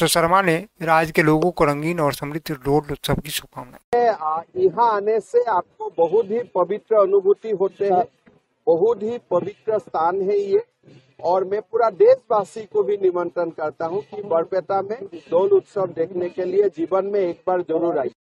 शर्मा ने राज्य के लोगों को रंगीन और समृद्ध रोड उत्सव की शुभकामनाएं। यहाँ आने से आपको बहुत ही पवित्र अनुभूति होते हैं, बहुत ही पवित्र स्थान है ये। और मैं पूरा देशवासी को भी निमंत्रण करता हूँ कि बरपेटा में डोल उत्सव देखने के लिए जीवन में एक बार जरूर आइए।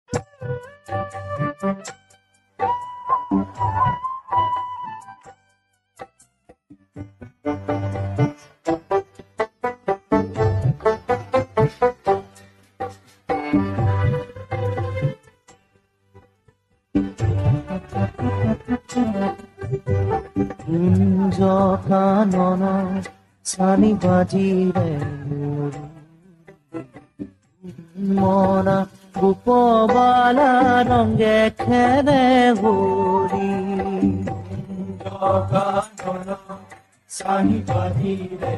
কানন সানি বাজিৰে মনা গোপবালা ৰঙে খেলে হৰি কানন সানি বাজিৰে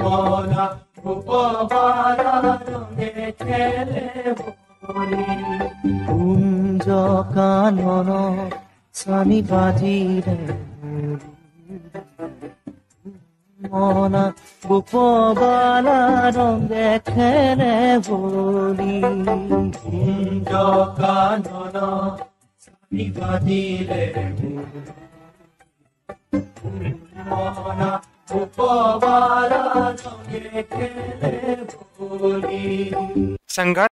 মনা গোপবালা ৰঙে খেলে হৰি কুঞ্জ কানন সানি বাজিৰে মনা গোপবালা ৰঙে খেলে হৰি কুঞ্জ কানন সানি বাজিৰে মনা গোপবালা ৰঙে খেলে হৰি। संघर्ष